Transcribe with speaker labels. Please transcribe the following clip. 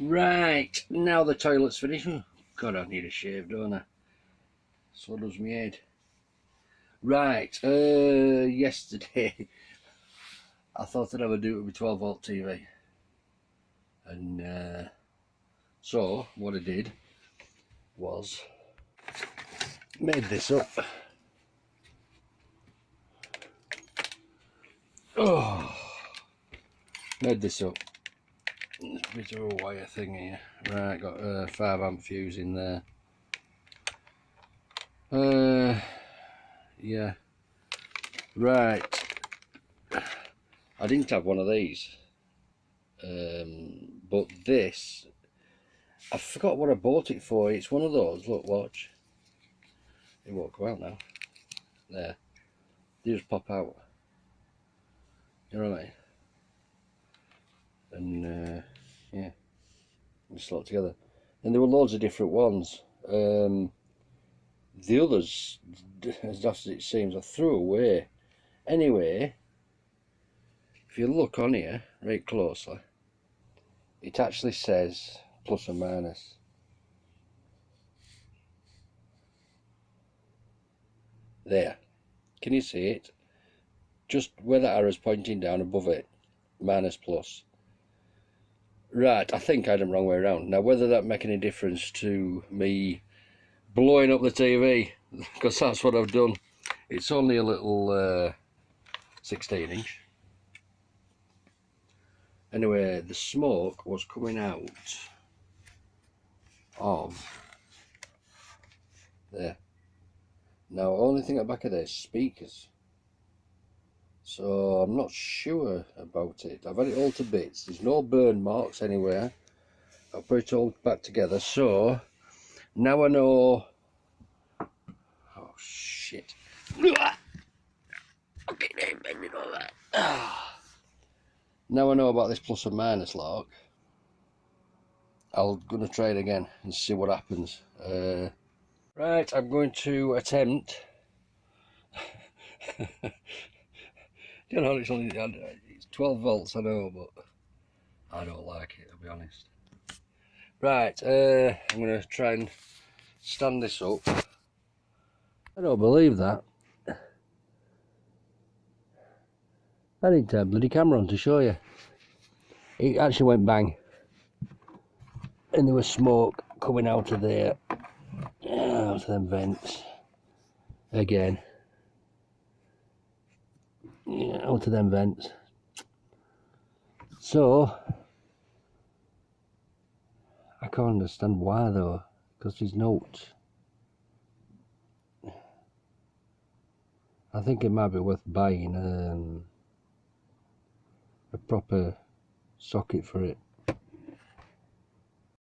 Speaker 1: Right, now the toilet's finished. God, I need a shave, don't I? So does my head. Right, yesterday I thought that I would do it with 12 volt TV. And so what I did was made this up. Oh, made this up. There's a bit of a wire thing here. Right, got a 5 amp fuse in there. Yeah. Right. I didn't have one of these. But this, I forgot what I bought it for. It's one of those. Look, watch. It won't come out now. There. They just pop out. You know what I mean? And yeah, just slot together. And there were loads of different ones. The others, as daft as it seems, I threw away. Anyway, if you look on here right closely, it actually says plus and minus. There. Can you see it? Just where the arrow's pointing down above it, minus plus. Right, I think I had them wrong way around. Now, whether that make any difference to me blowing up the TV, because that's what I've done. It's only a little 16-inch. Anyway, the smoke was coming out of there. Now, only thing at the back of this, speakers. So I'm not sure about it. I've had it all to bits. There's no burn marks anywhere. I'll put it all back together. So now I know. Oh shit! Now I know about this plus and minus lock. I'm gonna try it again and see what happens. Right, I'm going to attempt. You know, it's 12 volts, I know, but I don't like it, I'll be honest. Right, I'm going to try and stand this up. I don't believe that. I didn't turn bloody camera on to show you. It actually went bang. And there was smoke coming out of there. Out of them vents. Again. Yeah, out of them vents. So I can't understand why though, because there's notes. I think it might be worth buying a proper socket for it.